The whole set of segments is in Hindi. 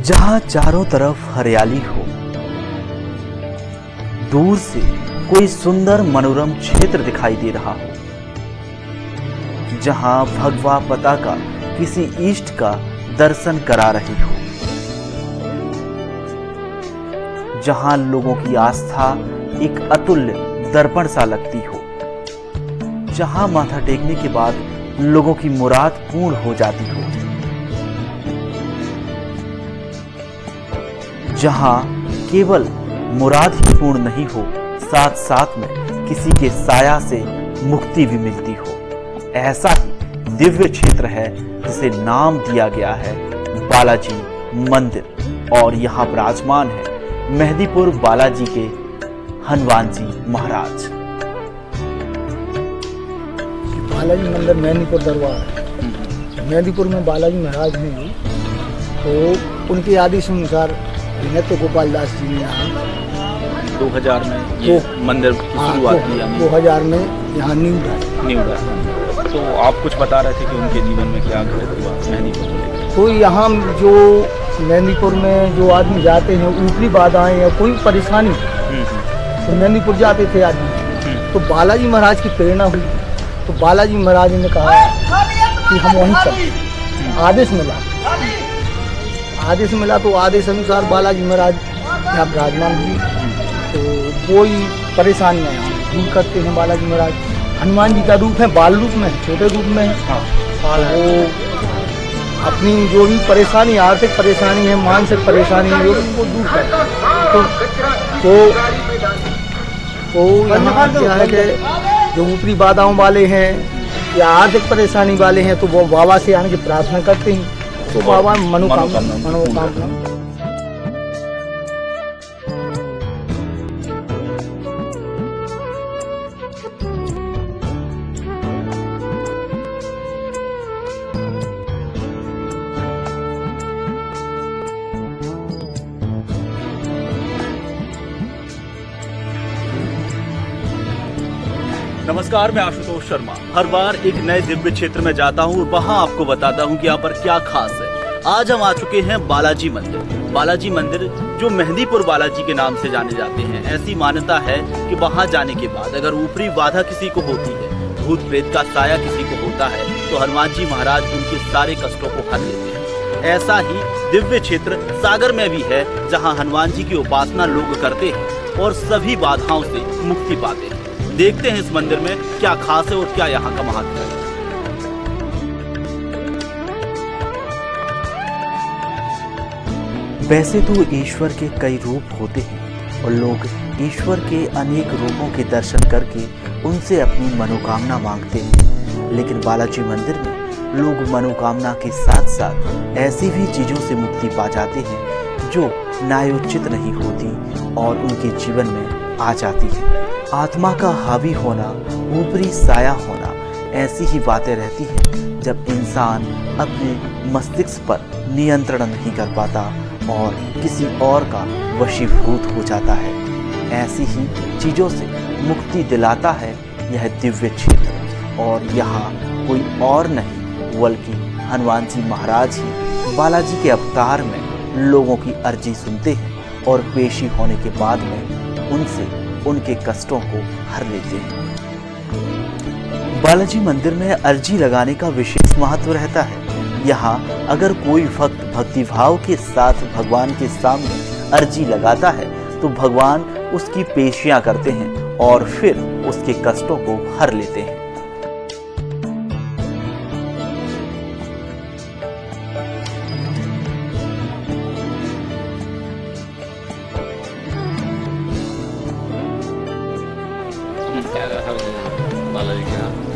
जहां चारों तरफ हरियाली हो, दूर से कोई सुंदर मनोरम क्षेत्र दिखाई दे रहा हो, जहां भगवा पताका किसी इष्ट का दर्शन करा रही हो, जहां लोगों की आस्था एक अतुल्य दर्पण सा लगती हो, जहां माथा टेकने के बाद लोगों की मुराद पूर्ण हो जाती हो, जहां केवल मुराद ही पूर्ण नहीं हो, साथ साथ में किसी के साया से मुक्ति भी मिलती हो। ऐसा ही दिव्य क्षेत्र है जिसे नाम दिया गया है बालाजी मंदिर, और यहाँ विराजमान है मेहंदीपुर बालाजी के हनुमान जी महाराज। बालाजी मंदिर मेहंदीपुर दरबार है। मेहंदीपुर में बालाजी महाराज हैं, तो उनके आदेश अनुसार तो गोपाल दास जी ने यहाँ 2000 में ये मंदिर की शुरुआत की, 2000 में यहाँ नींव डाला। तो आप कुछ बता रहे थे कि उनके जीवन में क्या घटित हुआ मेहंदीपुर में? तो यहाँ जो मेहंदीपुर में जो आदमी जाते हैं, ऊपरी बाधाएं या कोई परेशानी तो मेहंदीपुर जाते थे आदमी, तो बालाजी महाराज की प्रेरणा हुई। तो बालाजी महाराज ने कहा कि हम वहीं चलें। आदेश मिला तो आदेश अनुसार बालाजी महाराज यहाँ विराजमान हुई। तो कोई परेशानी नहीं दूर करते हैं बालाजी महाराज। हनुमान जी का रूप है, बाल रूप में, छोटे रूप में है। वो अपनी जो भी परेशानी, आर्थिक परेशानी है, मानसिक परेशानी है, वो दूर करते हैं। तो यहाँ क्या है कि जो ऊपरी बाधाओं वाले हैं या आर्थिक परेशानी वाले हैं, तो वो बाबा से आने की प्रार्थना करते हैं, तो बाबा मनोकामना। नमस्कार, मैं आशुतोष शर्मा। हर बार एक नए दिव्य क्षेत्र में जाता हूँ और वहाँ आपको बताता हूँ कि यहाँ पर क्या खास है। आज हम आ चुके हैं बालाजी मंदिर। बालाजी मंदिर जो मेहंदीपुर बालाजी के नाम से जाने जाते हैं। ऐसी मान्यता है कि वहाँ जाने के बाद अगर ऊपरी बाधा किसी को होती है, भूत प्रेत का साया किसी को होता है, तो हनुमान जी महाराज उनके सारे कष्टों को हर लेते हैं। ऐसा ही दिव्य क्षेत्र सागर में भी है, जहाँ हनुमान जी की उपासना लोग करते हैं और सभी बाधाओं से मुक्ति पाते हैं। देखते हैं इस मंदिर में क्या खास है और क्या यहाँ का महत्व है। वैसे तो ईश्वर के कई रूप होते हैं और लोग ईश्वर के अनेक रूपों के दर्शन करके उनसे अपनी मनोकामना मांगते हैं, लेकिन बालाजी मंदिर में लोग मनोकामना के साथ साथ ऐसी भी चीजों से मुक्ति पा जाते हैं जो न्यायोचित नहीं होती और उनके जीवन में आ जाती है। आत्मा का हावी होना, ऊपरी साया होना, ऐसी ही बातें रहती हैं जब इंसान अपने मस्तिष्क पर नियंत्रण नहीं कर पाता और किसी और का वशीभूत हो जाता है। ऐसी ही चीज़ों से मुक्ति दिलाता है यह दिव्य क्षेत्र, और यहाँ कोई और नहीं बल्कि हनुमान जी महाराज ही बालाजी के अवतार में लोगों की अर्जी सुनते हैं और पेशी होने के बाद में उनसे उनके कष्टों को हर लेते हैं। बालाजी मंदिर में अर्जी लगाने का विशेष महत्व रहता है। यहाँ अगर कोई भक्त भक्तिभाव के साथ भगवान के सामने अर्जी लगाता है तो भगवान उसकी पेशियां करते हैं और फिर उसके कष्टों को हर लेते हैं।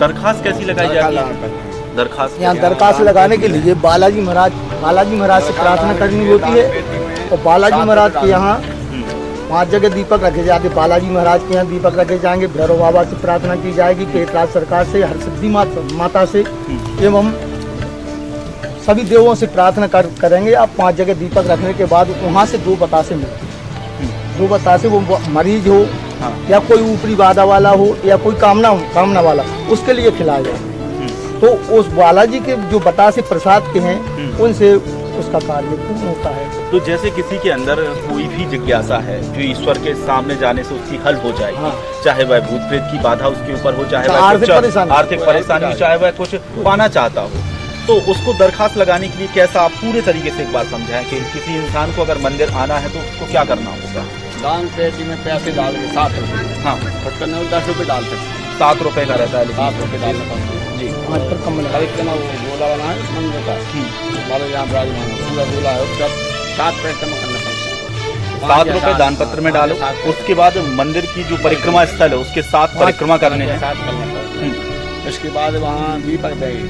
दरखास्त कैसी लगाई जाती है? दरखास्त यहाँ दरखास्त लगाने के लिए बालाजी महाराज से प्रार्थना करनी होती है। और बालाजी महाराज के यहाँ 5 जगह दीपक रखे जाते। बालाजी महाराज के यहाँ दीपक रखे जाएंगे। भैरव बाबा से प्रार्थना की जाएगी, केतराज सरकार से, हरसिद्धि माता से एवं सभी देवों से प्रार्थना करेंगे। आप 5 जगह दीपक रखने के बाद वहाँ से 2 बतासे मिलते हैं। 2 बतासे वो मरीज हो या कोई ऊपरी बाधा वाला हो या कोई कामना वाला, उसके लिए खिलाया जाए। तो उस बालाजी के जो बतासे प्रसाद के हैं, उनसे उसका कार्य पूर्ण होता है। तो जैसे किसी के अंदर कोई भी जिज्ञासा है जो ईश्वर के सामने जाने से उसकी हल हो जाएगी, हाँ। चाहे वह भूत प्रेत की बाधा उसके ऊपर हो, चाहे वह आर्थिक कुछ परेशानी, आर्थिक परेशानी, चाहे वह कुछ पाना चाहता हो, तो उसको दरखास्त लगाने के लिए कैसा आप पूरे तरीके से एक बार समझाएं कि किसी इंसान को अगर मंदिर आना है तो उसको क्या करना होगा? दान पेटी में पैसे डाल के 7 रुपये, हाँ, खर्च करने में 10 रुपये डाल सकते हैं। 7 रुपए का रहता है, लेकिन 7 रुपये डालना पड़ता है जी। हाथ पर कमल है। खरीद के ना वो गोला बना है मंदिर का, हमारे यहाँ विराजमान है, पूरा गोला है, उसका 7 पैसे में करना पड़ता है। 7 रुपए दान पत्र में डालो, उसके बाद मंदिर की जो परिक्रमा स्थल है उसके 7 परिक्रमा करने हैं। 7 करना पड़ता है। इसके बाद वहाँ दीपक देंगे,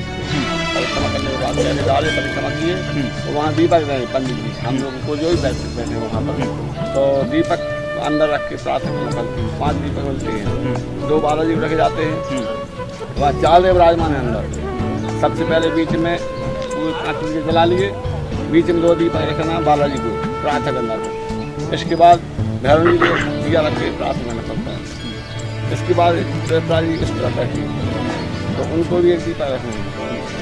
परिक्रमा करने के बाद पहले डाले परिक्रमा किए तो वहाँ दीपक देंगे पंडित जी, हम लोग को जो भी बैठे वहाँ पर, तो दीपक अंदर रख के प्रार्थना करना पड़ती है। 5 दीपक मिलते हैं, 2 बालाजी रखे जाते हैं, वहाँ 4 देव विराजमान है अंदर। सबसे पहले बीच में पूरे 5 दीपक जला लिए, बीच में 2 दीपक रखना बालाजी को प्रार्थना करना था। इसके बाद भैरव जी को दिया रख के प्रार्थना करना पड़ता है। इसके बाद जी इस तरफ रखी तो उनको भी एक दीपक रखना,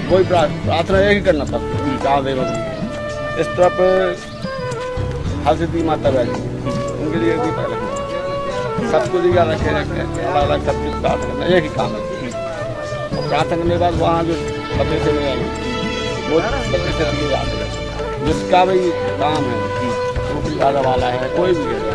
कोई प्रार्थना एक ही करना पड़ता है 4 देवों की। इस तरफ हर सिद्धि माता बैठी, उनके लिए एक दीपक रखना, सबको दिया रखे अलग अलग सब चीज प्रार्थना करना, एक ही काम है। और प्रार्थना करने के बाद वहाँ जो बच्चे से ले आएंगे वो बच्चे से लिए जाते हैं, जिसका भी काम है, ऊपरी वाला है, कोई भी है,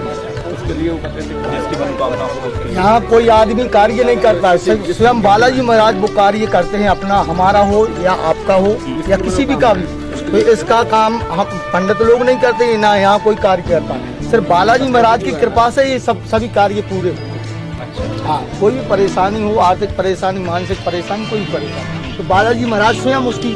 उसके लिए वो बच्चे से जिसकी मनोकामना हो उसके यहाँ कोई आदमी कार्य नहीं करता है, स्वयं बालाजी महाराज वो कार्य करते हैं, अपना हमारा हो या आपका हो या किसी भी का भी। तो इसका काम हम पंडित लोग नहीं करते, ना यहाँ कोई कार्य करता है, सिर्फ बालाजी महाराज की कृपा से ये सभी कार्य पूरे होते। हाँ, कोई भी परेशानी हो, आर्थिक परेशानी, मानसिक परेशानी, कोई भी परेशानी, तो बालाजी महाराज स्वयं उसकी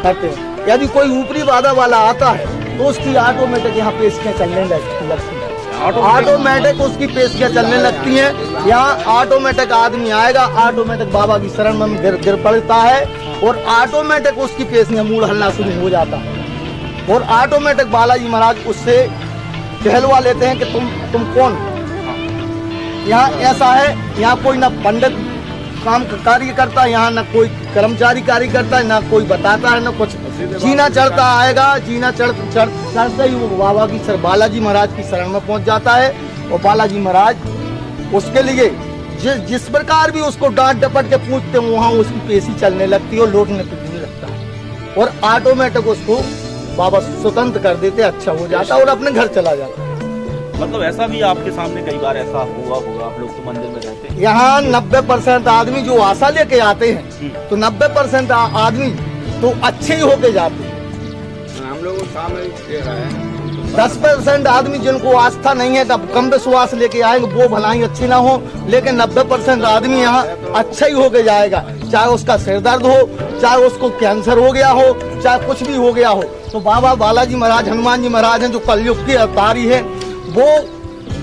करते हैं। यदि कोई ऊपरी बाधा वाला आता है तो उसकी ऑटोमेटिक यहाँ पेशियाँ चलने लगती है, ऑटोमेटिक उसकी पेशियाँ चलने लगती हैं। यहाँ ऑटोमेटिक आदमी आएगा, ऑटोमेटिक बाबा की शरण में गिर पड़ता है और ऑटोमेटिक उसकी पेशियाँ मूड हलना शुरू हो जाता है और ऑटोमेटिक बालाजी महाराज उससे कहलवा लेते हैं कि तुम कौन। यहाँ ऐसा है, यहाँ कोई ना पंडित काम कार्य करता है, यहाँ ना कोई कर्मचारी कार्य करता है, ना कोई बताता है, ना कुछ। जीना चढ़ता आएगा, जीना चढ़ते ही वो बाबा की बालाजी महाराज की शरण में पहुंच जाता है और बालाजी महाराज उसके लिए जिस प्रकार भी उसको डांट डपट के पूछते हैं वहाँ उसकी पेशी चलने लगती है और लौटने पीटने लगता है और ऑटोमेटिक उसको बाबा स्वतंत्र कर देते, अच्छा हो जाता है और अपने घर चला जाता है। मतलब ऐसा भी आपके सामने कई बार ऐसा हुआ होगा, आप लोग तो मंदिर में रहते हैं, यहाँ 90% आदमी जो आशा लेके आते हैं तो 90% आदमी तो अच्छे ही होके जाते हैं। हम लोग सामने दे रहे हैं। 10% आदमी जिनको आस्था नहीं है तब कम विश्वास लेके आएंगे, वो भलाई अच्छी ना हो, लेकिन 90% आदमी यहाँ अच्छा ही होके जाएगा, चाहे उसका सिर दर्द हो, चाहे उसको कैंसर हो गया हो, चाहे कुछ भी हो गया हो। तो बाबा बालाजी महाराज, हनुमान जी महाराज हैं जो कलयुग के अवतारी है, वो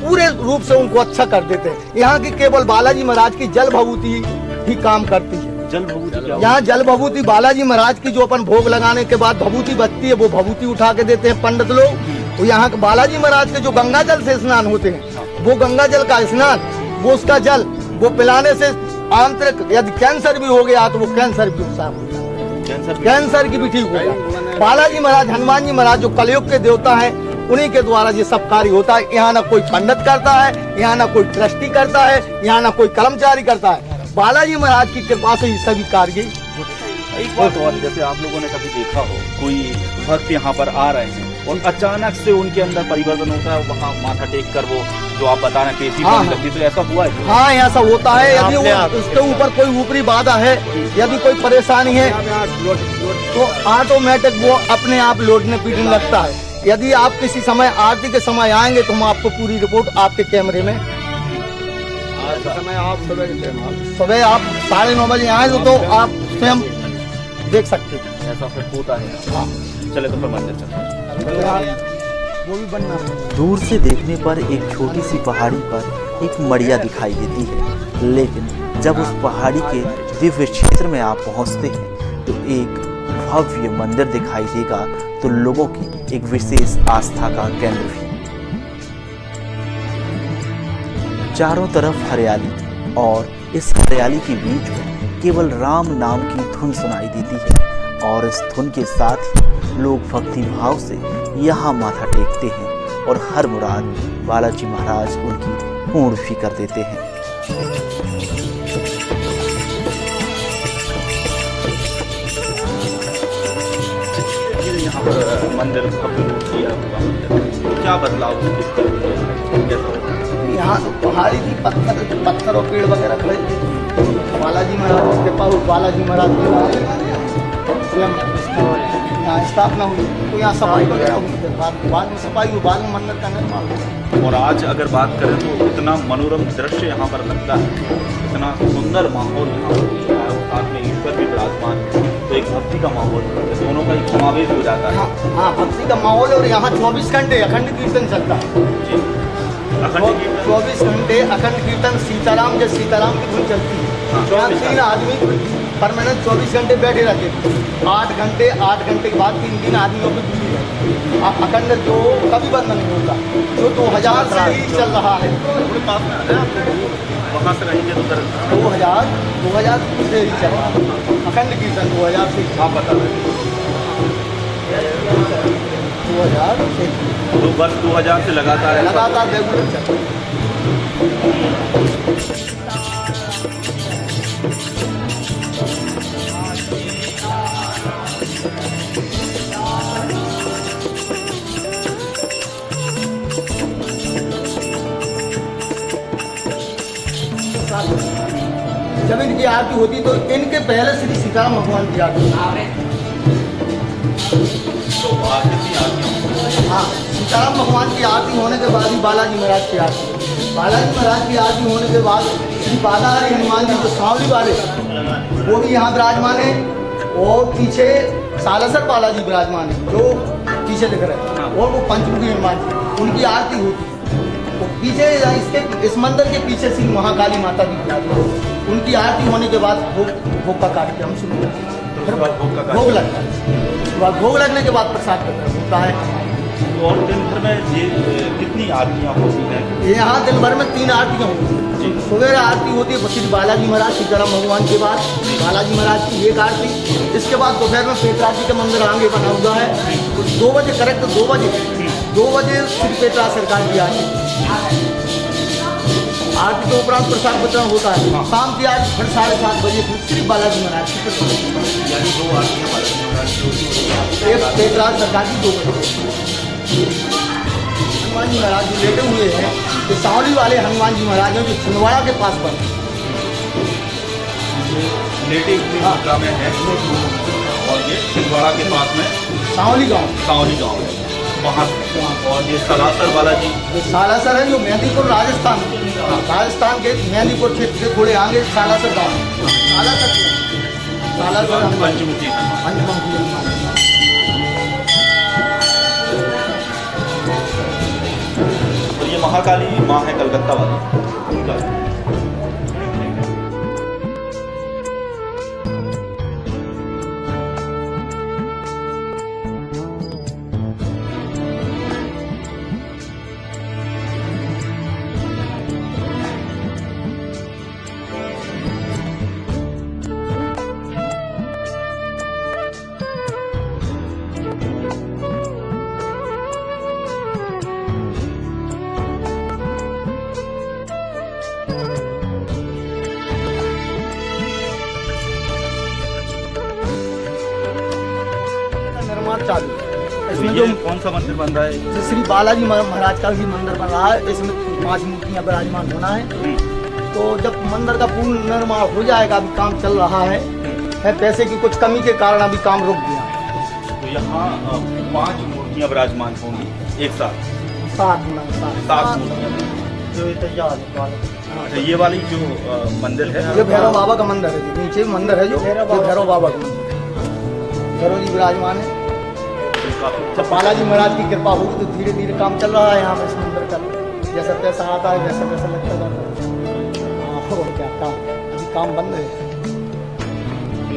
पूरे रूप से उनको अच्छा कर देते हैं। यहाँ की केवल बालाजी महाराज की जल भभूति ही काम करती है। जल भभूति क्या? यहाँ जल भभूति बालाजी महाराज की जो अपन भोग लगाने के बाद भभूति बचती है, वो भभूति उठा के देते हैं पंडित लोग। तो यहाँ के बालाजी महाराज के जो गंगा जल से स्नान होते हैं, वो गंगा जल का स्नान, वो उसका जल वो पिलाने से आंतरिक यदि कैंसर भी हो गया तो वो कैंसर भी साफ हो जाता है, कैंसर की भी ठीक हो जाता है। बालाजी महाराज, हनुमान जी महाराज जो कलयुग के देवता है, उन्हीं के द्वारा ये सब कार्य होता है। यहाँ ना कोई पंडित करता है, यहाँ ना कोई ट्रस्टी करता है, यहाँ ना कोई कर्मचारी करता है, बालाजी महाराज की कृपा से ये सभी कार्य। एक बात और, जैसे आप लोगों ने कभी देखा हो कोई भक्त यहाँ पर आ रहे हैं और अचानक से उनके अंदर परिवर्तन होता है, वहाँ माथा टेक कर वो जो आप बता रहे हैं पेशी बनने लगती है, तो ऐसा हुआ है? हाँ, ऐसा होता है। यदि उसके ऊपर कोई ऊपरी बाधा है, यदि कोई परेशानी है तो ऑटोमेटिक वो अपने आप लौटने पीटने लगता है। यदि आप किसी समय आरती के समय आएंगे तो हम आपको पूरी रिपोर्ट आपके कैमरे में समय आप सुबह आप 9:30 बजे आए तो आप स्वयं देख सकते हैं। ऐसा फिर होता है। हाँ, चले तो फिर मंदिर चलते हैं। वो भी बनना दूर से देखने पर एक छोटी सी पहाड़ी पर एक मड़िया दिखाई देती है, लेकिन जब उस पहाड़ी के दिव्य क्षेत्र में आप पहुंचते हैं तो एक भव्य मंदिर दिखाई देगा, तो लोगों की एक विशेष आस्था का केंद्र भी। चारों तरफ हरियाली और इस हरियाली के बीच में केवल राम नाम की धुन सुनाई देती है और इस धुन के साथ ही लोग भक्ति भाव से यहाँ माथा टेकते हैं और हर मुराद बालाजी महाराज उनकी पूर्ण भी कर देते हैं। यहाँ पर मंदिर भव्य रूप लिया हुआ मंदिर, तो क्या बदलाव यहाँ तो पहाड़ी थी, पत्थर और पेड़ वगैरह खड़े थे। बालाजी महाराज की कृपा हुई, बालाजी महाराज की स्वयं यहाँ स्थापना हुई, तो यहाँ सफाई वगैरह हुई, बाद में सफाई हुई, बाद में मंदिर का निर्माण हुआ। और आज अगर बात करें तो इतना मनोरम दृश्य यहाँ पर लगता है, इतना सुंदर माहौल यहाँ पर हो चुका है, साथ में ईश्वर भी विराजमान है, तो एक भक्ति का माहौल, दोनों का एक समावेश हो जाता है। हाँ, भक्ति का माहौल, और यहाँ 24 घंटे अखंड कीर्तन चलता है। 24 घंटे अखंड कीर्तन, सीताराम जब सीताराम की धुन चलती है। यहाँ 3 आदमी परमानेंट 24 घंटे बैठे रहते हैं। 8 घंटे के बाद 3 आदमियों की ड्यूटी है। अखंड जो कभी बंद नहीं होता, जो 2000 से ही चल रहा है। वहाँ से रहेंगे तो 2000 से ही चल रहा है अखंड कीर्तन, 2000 से। आप बता रहे 2000 से, तो बस 2000 से लगातार रेगुलर चल रहा है। जब इनकी आरती होती तो इनके पहले श्री सीताराम भगवान की आरती। हाँ, सीताराम भगवान की आरती होने के बाद ही बालाजी महाराज की आरती। बालाजी महाराज की आरती होने के बाद श्री बादाहरी हनुमान जी, जो सांवली वाले, वो भी यहाँ विराजमान है। और पीछे सालासर बालाजी विराजमान है, जो पीछे दिख रहे हैं, और वो पंचमुखी हनुमान जी, उनकी आरती होती है। पीछे इस मंदिर के पीछे श्री महाकाली माता जी विराजमान, उनकी आरती होने के बाद भोग का कार्यक्रम शुरू होता है। फिर भोग लगता है, उसके बाद भोग लगने के बाद प्रसाद होता है। और दिन भर में ये कितनी आरतियाँ होती हैं? यहाँ दिन भर में 3 आरतियाँ होती हैं। सुबह आरती होती है श्री बालाजी महाराज सीताराम भगवान के बाद बालाजी महाराज की एक आरती। इसके बाद दोपहर में पेटराज जी का मंदिर आगे बना हुआ है, 2 बजे करेक्ट 2 बजे श्री पेटराज सरकार की आरती। आरती के उपरांत प्रसाद वितरण होता है। शाम की आरती फिर 7:30 बजे श्री बालाजी महाराज की, यानी 2 आरतियाँ बालाजी महाराज की होती हैं। एक पेटराज सरकार की 2 बजे। हनुमान जी महाराज जो लेटे हुए हैं, ये सांवली वाले हनुमान जी महाराज हैं, जो छिंदवाड़ा के पास पर लेटे हुए मुद्रा में है, और ये छिंदवाड़ा के पास में सांवली गांव है वहाँ से। और ये सालासर बालाजी, ये सालासर है, जो मेहंदीपुर राजस्थान के मेहंदीपुर क्षेत्र से थोड़े आगे सालासर गाँव, सालासर पंचमुखी हनुमान। और ये महाकाली माँ है कलकत्ता वाली। चालू इसमें जो कौन सा मंदिर बन रहा है? श्री बालाजी महाराज का भी मंदिर बन रहा है। इसमें 5 मूर्तियाँ विराजमान होना है। तो जब मंदिर का पूर्ण निर्माण हो जाएगा, अभी काम चल रहा है, पैसे की कुछ कमी के कारण अभी काम रुक गया। तो यहाँ 5 मूर्तियाँ विराजमान होंगी एक साथ? 7 मूर्तियाँ जो तैयार है। अच्छा, ये वाली जो मंदिर है, ये भैरव बाबा का मंदिर है, जो नीचे मंदिर है, जो भैरव बाबा का मंदिर, भैरव जी विराजमान है। जब बालाजी महाराज की कृपा होगी तो धीरे धीरे काम चल रहा है यहाँ पर इस मंदिर का। जैसा पैसा आता है वैसा वैसा लगता जाता है। और क्या काम, अभी काम बंद है।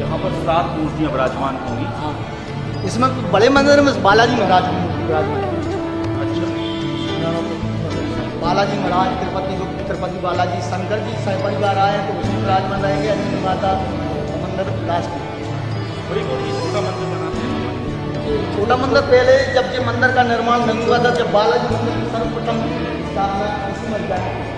यहाँ पर 7 मूर्तियाँ विराजमान होंगी। हाँ, इसमें बड़े मंदिर में बालाजी महाराज की मूर्ति विराजमान है। बालाजी महाराज तिरुपति बालाजी शंकर जी सह परिवार आए तो उसमें विराजमान रहेंगे। अन्य माता मंदिर लास्ट में छोटा मंदिर बनाते हैं। छोटा मंदिर पहले जब ये मंदिर का निर्माण नहीं हुआ था, जब बालाजी मंदिर सर्वप्रथम स्थापना उसी में हुआ है।